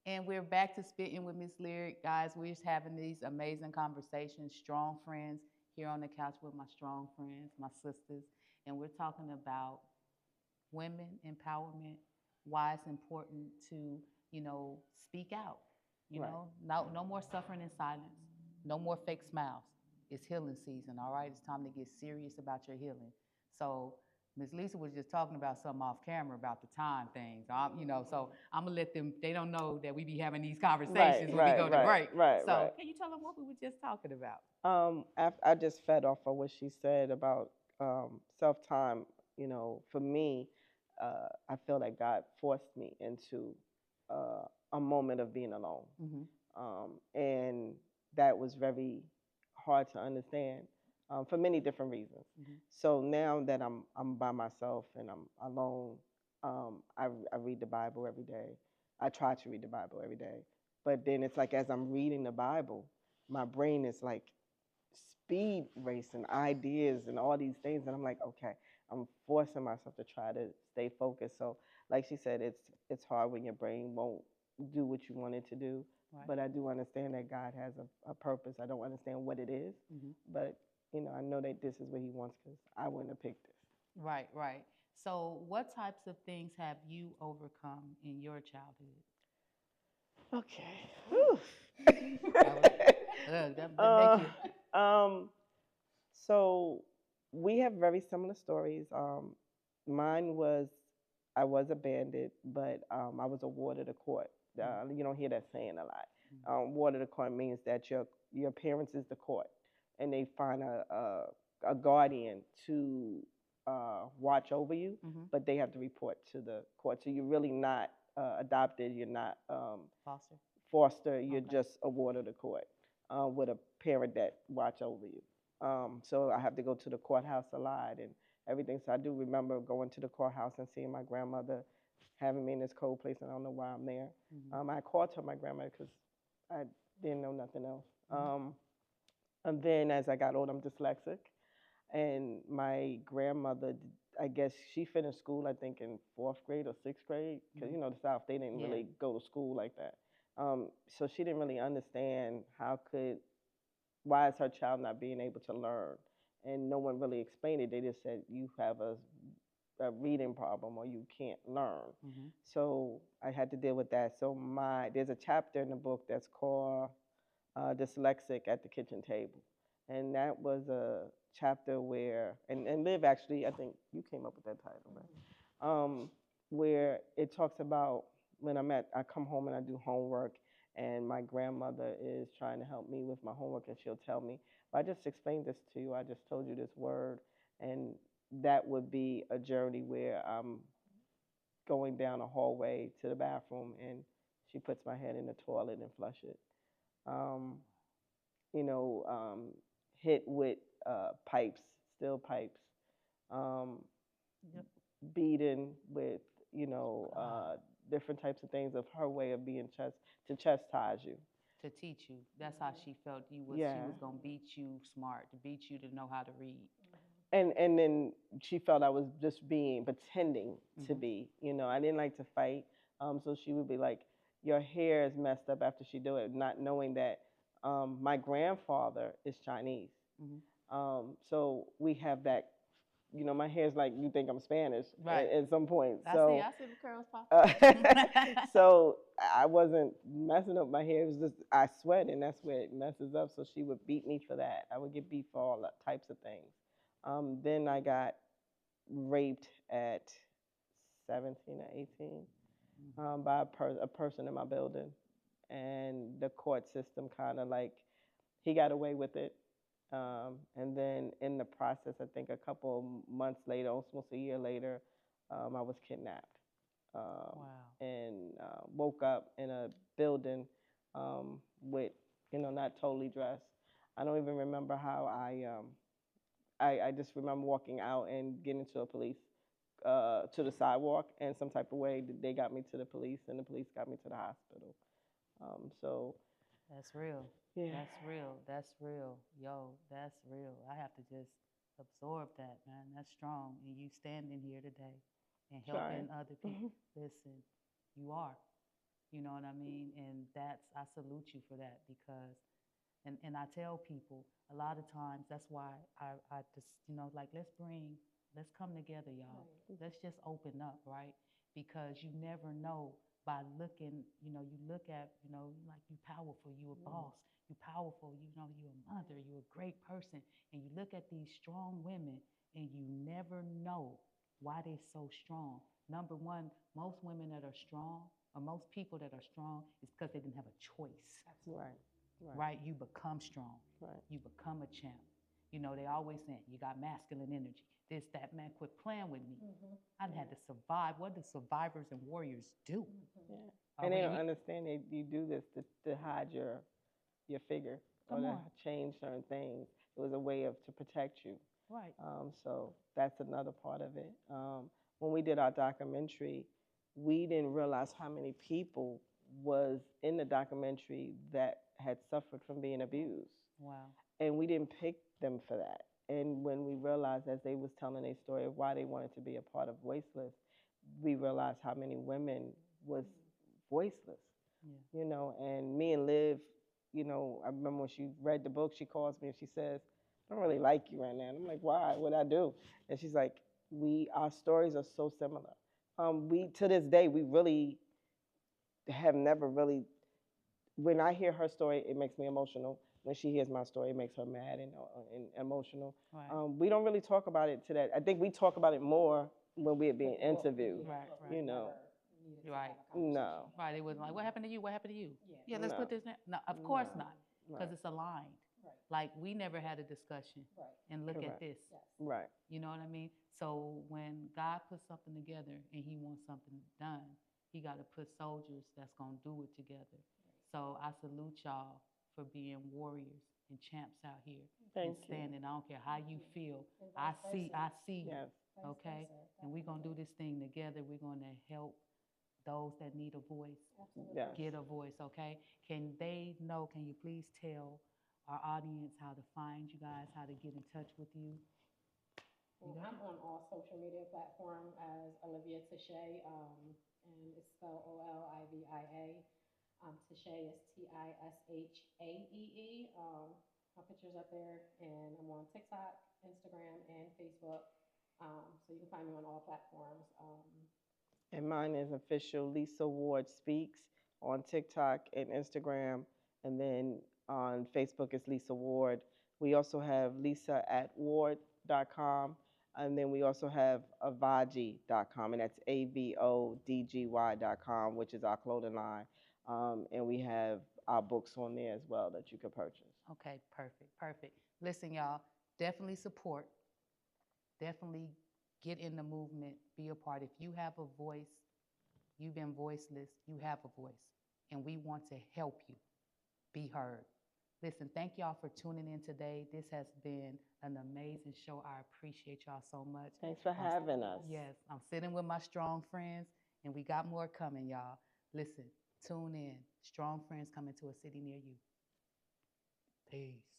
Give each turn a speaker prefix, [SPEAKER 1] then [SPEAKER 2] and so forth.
[SPEAKER 1] And we're back to Spitting with Miss Lyric. Guys, we're just having these amazing conversations, strong friends here on the couch with my strong friends, my sisters. And we're talking about women empowerment, why it's important to, speak out.
[SPEAKER 2] Right.
[SPEAKER 1] No more suffering in silence, no more fake smiles. It's healing season, all right? It's time to get serious about your healing. So Miss Lisa was just talking about something off camera about the time things. So I'm gonna let them. They don't know that we be having these
[SPEAKER 2] Right,
[SPEAKER 1] conversations when we
[SPEAKER 2] right,
[SPEAKER 1] go to
[SPEAKER 2] right,
[SPEAKER 1] break.
[SPEAKER 2] right,
[SPEAKER 1] So
[SPEAKER 2] right.
[SPEAKER 1] can you tell them what we were just talking about?
[SPEAKER 2] I just fed off of what she said about self time. For me, I feel like God forced me into a moment of being alone,
[SPEAKER 1] Mm-hmm.
[SPEAKER 2] and that was very hard to understand for many different reasons.
[SPEAKER 1] Mm-hmm.
[SPEAKER 2] So now that I'm by myself and I'm alone, I read the Bible every day. I try to read the Bible every day, but then it's like as I'm reading the Bible, my brain is like speed racing ideas and all these things, and I'm like, okay, I'm forcing myself to try to stay focused. So like she said, it's hard when your brain won't do what you want it to do,
[SPEAKER 1] Right.
[SPEAKER 2] but I do understand that God has a purpose. I don't understand what it is,
[SPEAKER 1] Mm-hmm.
[SPEAKER 2] but I know that this is what he wants, because I wouldn't have picked this.
[SPEAKER 1] Right, right. So, what types of things have you overcome in your childhood?
[SPEAKER 2] Okay. Whew.
[SPEAKER 1] That was that make
[SPEAKER 2] uh,
[SPEAKER 1] you.
[SPEAKER 2] um, so we have very similar stories. Mine was, I was abandoned, but I was awarded a court. You don't hear that saying a lot. Awarded a court means that your parents is the court, and they find a guardian to watch over you,
[SPEAKER 1] Mm-hmm.
[SPEAKER 2] but they have to report to the court. So you're really not adopted. You're not
[SPEAKER 1] Foster.
[SPEAKER 2] foster. You're
[SPEAKER 1] Okay.
[SPEAKER 2] just awarded a court with a parent that watch over you. So I have to go to the courthouse a lot and everything. So I do remember going to the courthouse and seeing my grandmother having me in this cold place, and I don't know why I'm there.
[SPEAKER 1] Mm-hmm.
[SPEAKER 2] I called her my grandmother because I didn't know nothing else.
[SPEAKER 1] Mm-hmm.
[SPEAKER 2] And then as I got older, I'm dyslexic, and my grandmother, I guess she finished school, I think in fourth grade or sixth grade, because
[SPEAKER 1] Mm-hmm.
[SPEAKER 2] the South, they didn't
[SPEAKER 1] Yeah.
[SPEAKER 2] really go to school like that. So she didn't really understand why is her child not being able to learn, and no one really explained it. They just said you have a reading problem or you can't learn.
[SPEAKER 1] Mm-hmm.
[SPEAKER 2] So I had to deal with that. So there's a chapter in the book that's called Dyslexic at the Kitchen Table. And that was a chapter where, and Liv actually, I think you came up with that title, right? Where it talks about when I come home and I do homework, and my grandmother is trying to help me with my homework, and she'll tell me, "Well, I just explained this to you. I just told you this word." And that would be a journey where I'm going down a hallway to the bathroom, and she puts my head in the toilet and flush it. Um, you know, hit with pipes, steel pipes, um,
[SPEAKER 1] Yep.
[SPEAKER 2] beaten with, you know,
[SPEAKER 1] Ah,
[SPEAKER 2] different types of things of her way of being to chastise you.
[SPEAKER 1] to teach you. That's how she felt you was. She
[SPEAKER 2] Yeah.
[SPEAKER 1] was gonna beat you smart, to beat you to know how to read.
[SPEAKER 2] And then she felt I was just pretending to
[SPEAKER 1] Mm-hmm.
[SPEAKER 2] be. I didn't like to fight. So she would be like, "Your hair is messed up," after she do it, not knowing that my grandfather is Chinese.
[SPEAKER 1] Mm-hmm.
[SPEAKER 2] So we have that. My hair's like you think I'm Spanish
[SPEAKER 1] Right.
[SPEAKER 2] at some point.
[SPEAKER 1] I see.
[SPEAKER 2] So
[SPEAKER 1] I see the curls pop.
[SPEAKER 2] uh, so I wasn't messing up my hair. It was just I sweat, and that's where it messes up. So she would beat me for that. I would get beat for all types of things. Then I got raped at 17 or 18 by a person in my building, and the court system kind of like he got away with it. And then in the process, I think a couple of months later, almost a year later, I was kidnapped
[SPEAKER 1] Wow.
[SPEAKER 2] and woke up in a building with, not totally dressed. I don't even remember how I just remember walking out and getting to a police, to the sidewalk, and some type of way they got me to the police, and the police got me to the hospital. So
[SPEAKER 1] That's real.
[SPEAKER 2] yeah,
[SPEAKER 1] That's real. That's real. Yo, that's real. I have to just absorb that, man. That's strong. And you standing here today and
[SPEAKER 2] trying.
[SPEAKER 1] helping other people. Listen, you are. You know what I mean? And I salute you for that because, and I tell people a lot of times that's why I just, like, let's come together, y'all.
[SPEAKER 3] Right.
[SPEAKER 1] Let's just open up, right? Because you never know by looking, you look at, like, you powerful, you a boss, you powerful, you a mother, you a great person. And you look at these strong women and you never know why they're so strong. Number one, most women that are strong, or most people that are strong, is because they didn't have a choice.
[SPEAKER 2] Right.
[SPEAKER 1] Right? You become strong.
[SPEAKER 2] Right.
[SPEAKER 1] You become a champ. They always saying you got masculine energy. This, that, man, quit playing with me. I had to survive. What do survivors and warriors do?
[SPEAKER 2] Yeah.
[SPEAKER 1] Are
[SPEAKER 2] And they
[SPEAKER 1] we-
[SPEAKER 2] don't understand you do this to hide your figure or
[SPEAKER 1] Come
[SPEAKER 2] to
[SPEAKER 1] on.
[SPEAKER 2] change certain things. It was a way to protect you.
[SPEAKER 1] Right.
[SPEAKER 2] So that's another part of it. When we did our documentary, we didn't realize how many people was in the documentary that had suffered from being abused.
[SPEAKER 1] Wow.
[SPEAKER 2] And we didn't pick them for that. And when we realized, as they was telling their story of why they wanted to be a part of Voiceless, we realized how many women was voiceless.
[SPEAKER 1] Yeah.
[SPEAKER 2] And me and Liv, I remember when she read the book, she calls me and she says, I don't really like you right now. And I'm like, why? What'd I do? And she's like, our stories are so similar. We, to this day, we really have never really, when I hear her story, it makes me emotional. When she hears my story, it makes her mad and emotional.
[SPEAKER 1] Right.
[SPEAKER 2] We don't really talk about it today. I think we talk about it more when we're being interviewed.
[SPEAKER 1] Right,
[SPEAKER 3] We
[SPEAKER 1] right.
[SPEAKER 3] never needed to
[SPEAKER 1] Right.
[SPEAKER 3] have a conversation.
[SPEAKER 2] No.
[SPEAKER 1] Right. It was like, what happened to you? What happened to you?
[SPEAKER 3] Yeah.
[SPEAKER 1] Let's
[SPEAKER 2] No.
[SPEAKER 1] put this in. No, of course
[SPEAKER 2] No.
[SPEAKER 1] not. Because
[SPEAKER 2] Right.
[SPEAKER 1] it's aligned.
[SPEAKER 3] Right.
[SPEAKER 1] Like, we never had a discussion.
[SPEAKER 3] Right.
[SPEAKER 1] And look at
[SPEAKER 2] Correct.
[SPEAKER 1] this.
[SPEAKER 3] Yes.
[SPEAKER 2] Right.
[SPEAKER 1] You know what I mean? So when God puts something together and he wants something done, he got to put soldiers that's going to do it together. So I salute y'all for being warriors and champs out here.
[SPEAKER 2] Thank
[SPEAKER 1] and
[SPEAKER 2] you.
[SPEAKER 1] standing. I don't care how you feel.
[SPEAKER 3] And
[SPEAKER 1] I
[SPEAKER 3] vice
[SPEAKER 1] see
[SPEAKER 3] versa.
[SPEAKER 1] you.
[SPEAKER 2] Yes.
[SPEAKER 3] Vice
[SPEAKER 1] Okay?
[SPEAKER 3] versa,
[SPEAKER 1] And we're going to do
[SPEAKER 3] definitely.
[SPEAKER 1] this thing together. We're going to help those that need a voice
[SPEAKER 3] Absolutely.
[SPEAKER 2] Yes.
[SPEAKER 1] get a voice, okay? Can you please tell our audience how to find you guys, how to get in touch with you?
[SPEAKER 3] Well, I'm on all social media platforms as Olivia Tishay, and it's spelled Olivia. Tishay is Tishaee. My picture's up there, and I'm on TikTok, Instagram, and Facebook. So you can find me on all platforms.
[SPEAKER 2] And mine is official Lisa Ward Speaks on TikTok and Instagram. And then on Facebook, it's Lisa Ward. We also have lisa@ward.com. And then we also have avodgy.com, and that's AVODGY.com, which is our clothing line. And we have our books on there as well that you can purchase.
[SPEAKER 1] Okay, perfect. Listen, y'all, definitely support. Definitely get in the movement, be a part. If you have a voice, you've been voiceless, you have a voice. And we want to help you be heard. Listen, thank y'all for tuning in today. This has been an amazing show. I appreciate y'all so much.
[SPEAKER 2] Thanks for having us.
[SPEAKER 1] Yes, I'm sitting with my strong friends, and we got more coming, y'all. Listen, tune in. Strong friends coming to a city near you. Peace.